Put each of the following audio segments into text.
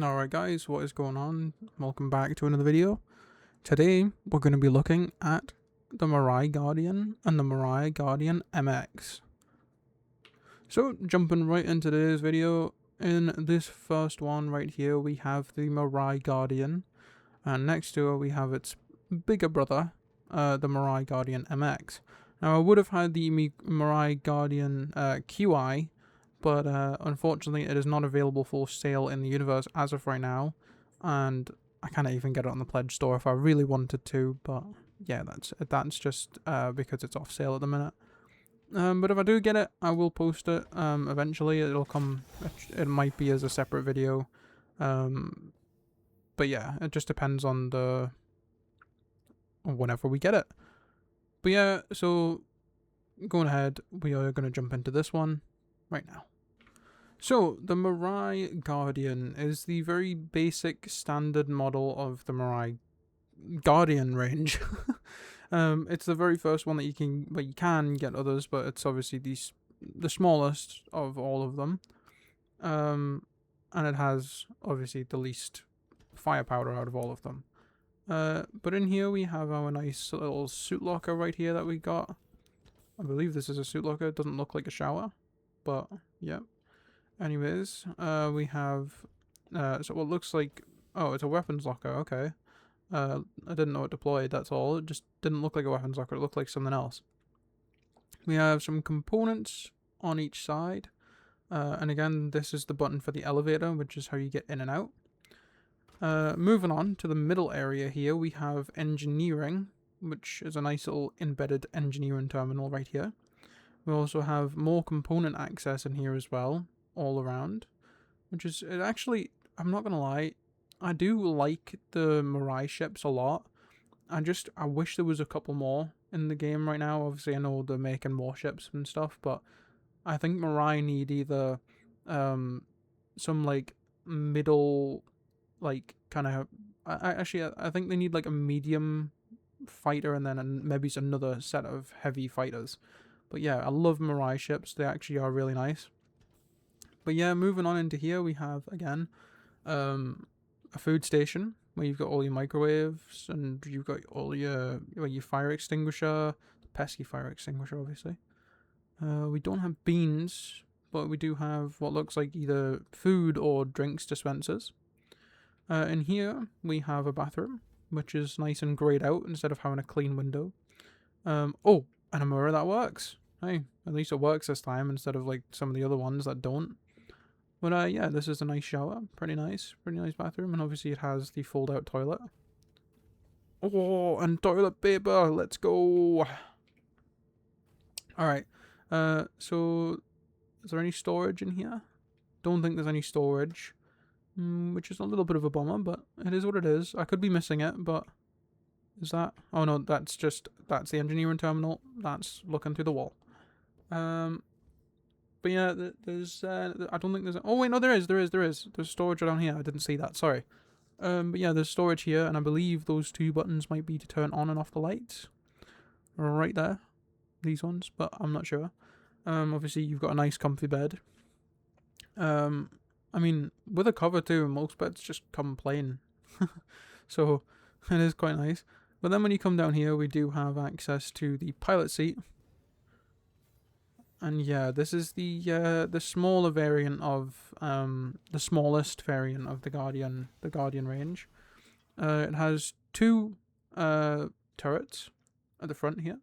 Alright guys, what is going on? Welcome back to another video. Today we're going to be looking at the Mirai Guardian and the Mirai Guardian MX. So jumping right into today's video, in this first one right here we have the Mirai Guardian, and next to it we have its bigger brother, the Mirai Guardian MX. Now I would have had the Mirai Guardian QI, but unfortunately it is not available for sale in the universe as of right now, and I can't even get it on the pledge store if I really wanted to, but yeah, that's just because it's off sale at the minute. But if I do get it, I will post it eventually. It'll come, it might be as a separate video, but yeah, it just depends on whenever we get it. But yeah, so going ahead, we are going to jump into this one right now. So, the Mirai Guardian is the very basic standard model of the Mirai Guardian range. It's the very first one that you can get others, but it's obviously the smallest of all of them. And it has obviously the least firepower out of all of them. But in here we have our nice little suit locker right here that we got. I believe this is a suit locker. It doesn't look like a shower, but yeah. Anyways, we have, so what looks like, oh, it's a weapons locker, okay. I didn't know it deployed, that's all. It just didn't look like a weapons locker, it looked like something else. We have some components on each side, and again, this is the button for the elevator, which is how you get in and out. Moving on to the middle area here, we have engineering, which is a nice little embedded engineering terminal right here. We also have more component access in here as well, all around, which is, it actually, I'm not gonna lie, I do like the Mirai ships a lot. I wish there was a couple more in the game right now. Obviously I know they're making more ships and stuff, but I think Mirai need either some like middle, like kind of, I think they need like a medium fighter and then maybe another set of heavy fighters. But yeah, I love Mirai ships, they actually are really nice. But yeah, moving on into here, we have, again, a food station where you've got all your microwaves and you've got all your fire extinguisher, pesky fire extinguisher, obviously. We don't have beans, but we do have what looks like either food or drinks dispensers. In here, we have a bathroom, which is nice and grayed out instead of having a clean window. Oh, and a mirror that works. Hey, at least it works this time instead of like some of the other ones that don't. But yeah, this is a nice shower. Pretty nice bathroom. And obviously it has the fold-out toilet. Oh, and toilet paper. Let's go. Alright. So, is there any storage in here? Don't think there's any storage. Which is a little bit of a bummer, but it is what it is. I could be missing it, but... Is that? Oh no, that's the engineering terminal. That's looking through the wall. But yeah, there's, I don't think there's, oh wait, no, there is. There's storage down here, I didn't see that, sorry. But yeah, there's storage here, and I believe those two buttons might be to turn on and off the lights. Right there. These ones, but I'm not sure. Obviously you've got a nice comfy bed. I mean, with a cover too, most beds just come plain. So, it is quite nice. But then when you come down here, we do have access to the pilot seat. And yeah, this is the smaller variant of the smallest variant of the Guardian range. It has two turrets at the front here.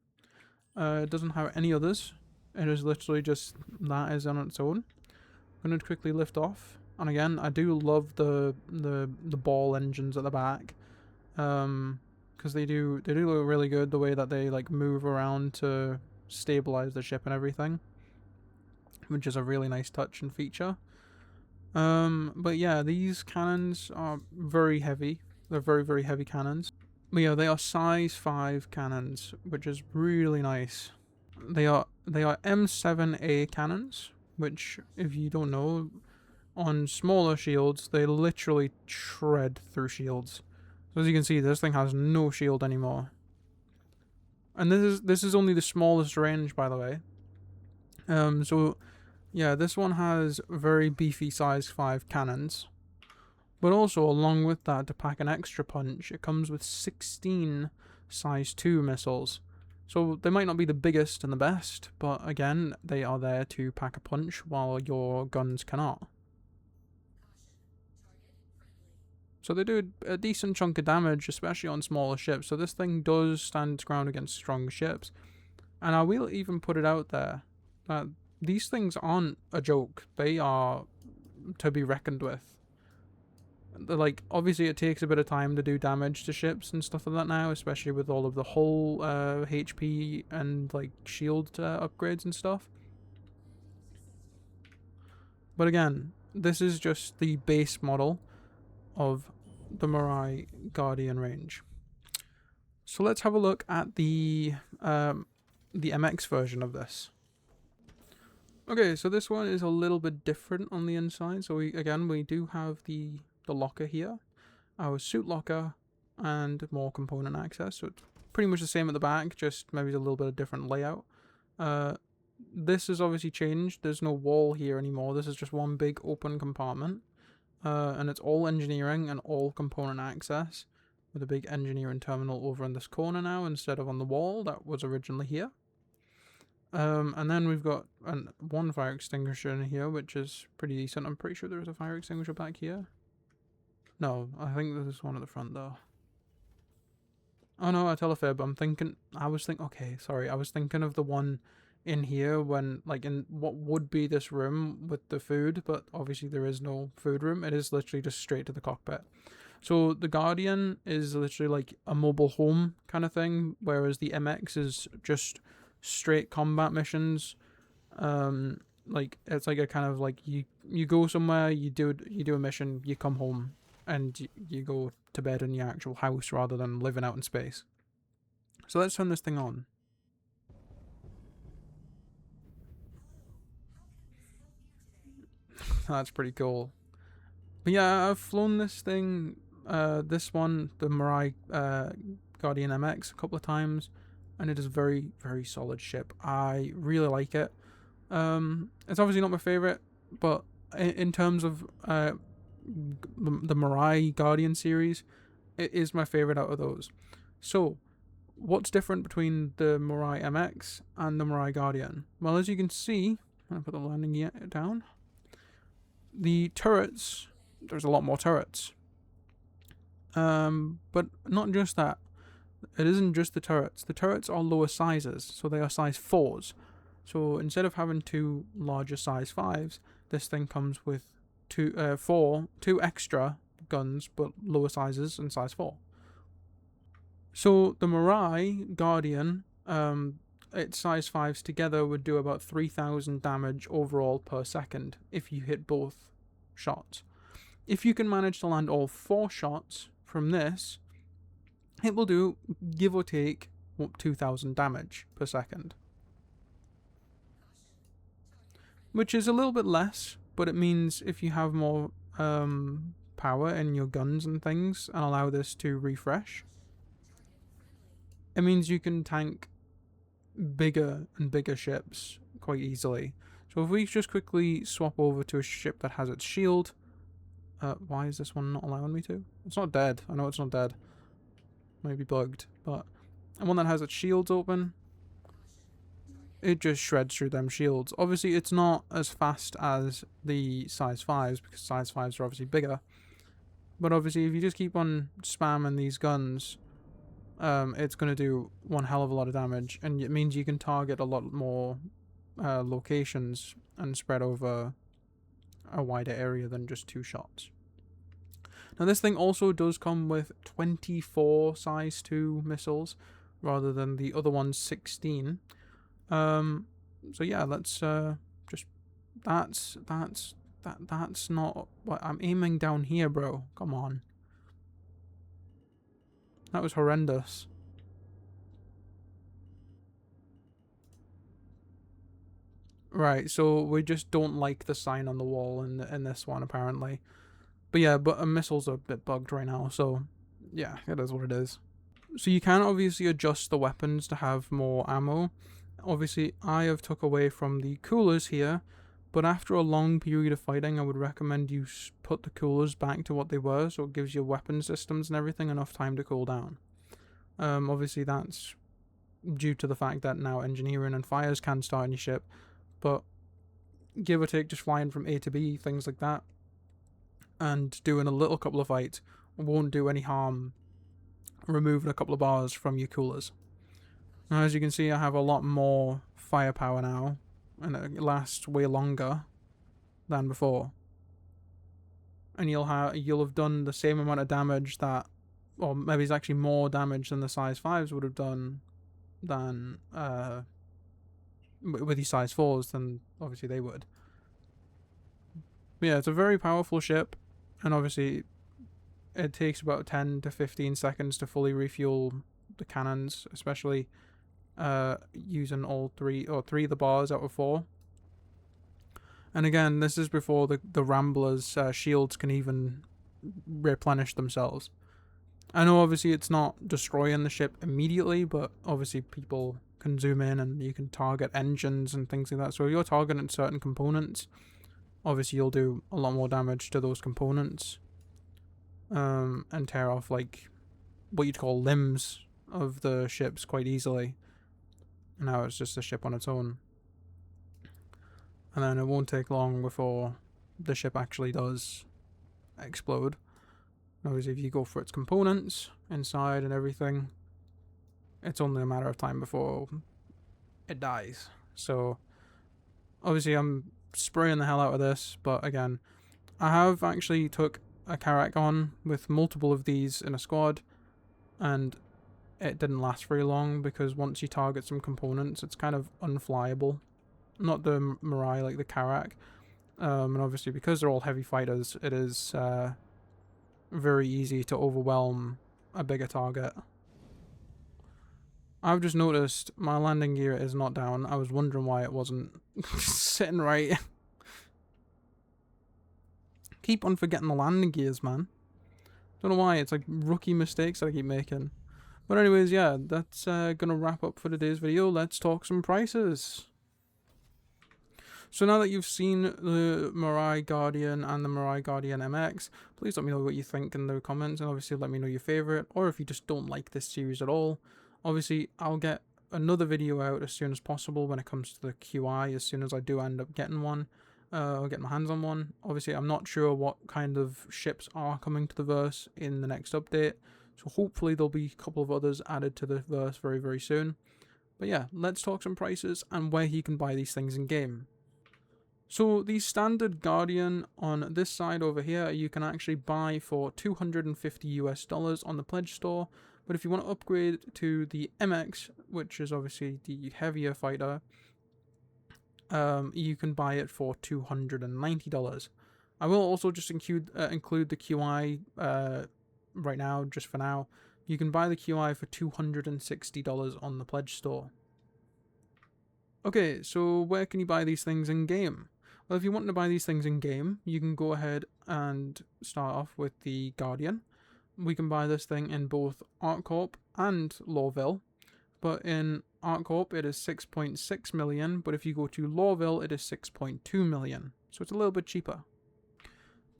It doesn't have any others. It is literally just that is on its own. I'm going to quickly lift off, and again, I do love the ball engines at the back, because they do look really good the way that they like move around to stabilize the ship and everything, which is a really nice touch and feature. But yeah, these cannons are very heavy. They're very, very heavy cannons. But yeah, they are size 5 cannons, which is really nice. They are M7A cannons, which, if you don't know, on smaller shields, they literally shred through shields. So as you can see, this thing has no shield anymore. And this is only the smallest range, by the way. So yeah, this one has very beefy size 5 cannons. But also, along with that, to pack an extra punch, it comes with 16 size 2 missiles. So they might not be the biggest and the best, but again, they are there to pack a punch while your guns cannot. So they do a decent chunk of damage, especially on smaller ships. So this thing does stand its ground against strong ships. And I will even put it out there that these things aren't a joke. They are to be reckoned with. Like, obviously it takes a bit of time to do damage to ships and stuff like that now, especially with all of the hull HP and like shield upgrades and stuff. But again, this is just the base model of the Mirai Guardian range. So let's have a look at the MX version of this. Okay, so this one is a little bit different on the inside. So we do have the locker here, our suit locker, and more component access. So it's pretty much the same at the back, just maybe a little bit of different layout. This has obviously changed. There's no wall here anymore. This is just one big open compartment. And it's all engineering and all component access, with a big engineering terminal over in this corner now instead of on the wall that was originally here. And then we've got one fire extinguisher in here, which is pretty decent. I'm pretty sure there's a fire extinguisher back here. No, I think there's one at the front though. Oh no, I tell a fib. I was thinking of the one in here when, like, in what would be this room with the food, but obviously there is no food room. It is literally just straight to the cockpit. So the Guardian is literally like a mobile home kind of thing, whereas the MX is just straight combat missions. Like, it's like a kind of like you go somewhere, you do a mission, you come home, and you go to bed in your actual house rather than living out in space. So let's turn this thing on. That's pretty cool. But yeah, I've flown this thing, this one, the Mirai Guardian MX, a couple of times, and it is a very, very solid ship. I really like it. It's obviously not my favorite, but in terms of the Mirai Guardian series, it is my favorite out of those. So, what's different between the Mirai MX and the Mirai Guardian? Well, as you can see, I'm going to put the landing gear down. The turrets, there's a lot more turrets. But not just that. It isn't just the turrets. The turrets are lower sizes, so they are size 4s. So instead of having two larger size 5s, this thing comes with two extra guns, but lower sizes and size 4. So the Mirai Guardian, its size 5s together would do about 3,000 damage overall per second if you hit both shots. If you can manage to land all 4 shots from this, it will do, give or take, 2,000 damage per second. Which is a little bit less, but it means if you have more power in your guns and things and allow this to refresh, it means you can tank bigger and bigger ships quite easily. So if we just quickly swap over to a ship that has its shield, why is this one not allowing me to? It's not dead. I know it's not dead. Might be bugged, but one that has its shields open, it just shreds through them shields. Obviously, it's not as fast as the size 5s because size 5s are obviously bigger. But obviously, if you just keep on spamming these guns, it's going to do one hell of a lot of damage, and it means you can target a lot more locations and spread over a wider area than just 2 shots. Now this thing also does come with 24 size 2 missiles rather than the other one's 16. So yeah, let's just that's not what I'm aiming down here, bro. Come on. That was horrendous. Right, so we just don't like the sign on the wall in this one, apparently. But yeah, but missiles are a bit bugged right now, so yeah, it is what it is. So you can obviously adjust the weapons to have more ammo. Obviously, I have took away from the coolers here, But after a long period of fighting, I would recommend you put the coolers back to what they were, so it gives your weapon systems and everything enough time to cool down. Obviously, that's due to the fact that now engineering and fires can start in your ship, but give or take, just flying from A to B, things like that, and doing a little couple of fights won't do any harm removing a couple of bars from your coolers. Now, as you can see, I have a lot more firepower now, and it lasts way longer than before. And you'll have done the same amount of damage that, or maybe it's actually more damage than the size 5s would have done than with these size 4s than obviously they would. But yeah, it's a very powerful ship, and obviously it takes about 10 to 15 seconds to fully refuel the cannons, especially using all three of the bars out of 4. And again, this is before the Rambler's shields can even replenish themselves. I know obviously it's not destroying the ship immediately, but obviously people can zoom in and you can target engines and things like that. So if you're targeting certain components, obviously you'll do a lot more damage to those components, and tear off like what you'd call limbs of the ships quite easily. And now it's just a ship on its own. And then it won't take long before the ship actually does explode. Obviously, if you go for its components inside and everything, it's only a matter of time before it dies. So, obviously, I'm spraying the hell out of this, but again, I have actually took a Karak on with multiple of these in a squad, and it didn't last very long because once you target some components, it's kind of unflyable. Not the Mirai, like the Karak. And obviously, because they're all heavy fighters, it is very easy to overwhelm a bigger target. I've just noticed my landing gear is not down. I was wondering why it wasn't sitting right. Keep on forgetting the landing gears, man. Don't know why. It's like rookie mistakes that I keep making. But anyways, yeah, that's gonna wrap up for today's video. Let's talk some prices. So now that you've seen the Mirai Guardian and the Mirai Guardian MX, please let me know what you think in the comments, and obviously let me know your favourite, or if you just don't like this series at all. Obviously, I'll get another video out as soon as possible when it comes to the QI, as soon as I do end up getting one, or get my hands on one. Obviously, I'm not sure what kind of ships are coming to the verse in the next update, so hopefully there'll be a couple of others added to the verse very, very soon. But yeah, let's talk some prices and where you can buy these things in game. So the standard Guardian on this side over here, you can actually buy for $250 on the pledge store. But if you want to upgrade to the MX, which is obviously the heavier fighter, you can buy it for $290. I will also just include the QI right now, just for now. You can buy the QI for $260 on the pledge store. Okay, so where can you buy these things in game? Well, if you want to buy these things in game, you can go ahead and start off with the Guardian. We can buy this thing in both ArtCorp and Lawville, but in ArtCorp it is 6.6 million, but if you go to Lawville it is 6.2 million, so it's a little bit cheaper.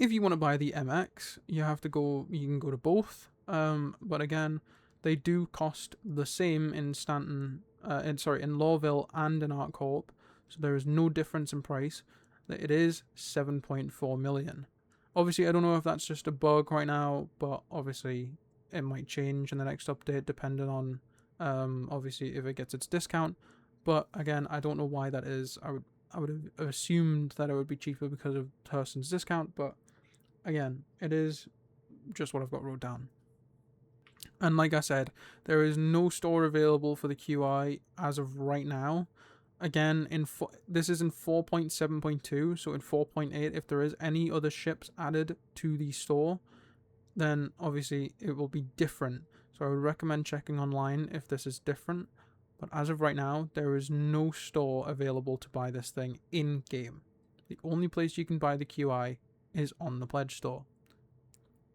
If you want to buy the MX, you can go to both, but again, they do cost the same in Stanton, in Lawville and in ArtCorp, so there is no difference in price. It is 7.4 million. Obviously, I don't know if that's just a bug right now, but obviously it might change in the next update depending on, obviously, if it gets its discount. But again, I don't know why that is. I would have assumed that it would be cheaper because of Thurston's discount, but again, it is just what I've got wrote down. And like I said, there is no store available for the QI as of right now. Again, this is in 4.7.2, so in 4.8, if there is any other ships added to the store, then obviously it will be different. So I would recommend checking online if this is different. But as of right now, there is no store available to buy this thing in-game. The only place you can buy the QI is on the pledge store.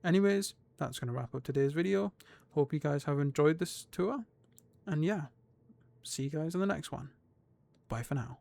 Anyways, that's going to wrap up today's video. Hope you guys have enjoyed this tour. And yeah, see you guys in the next one. Bye for now.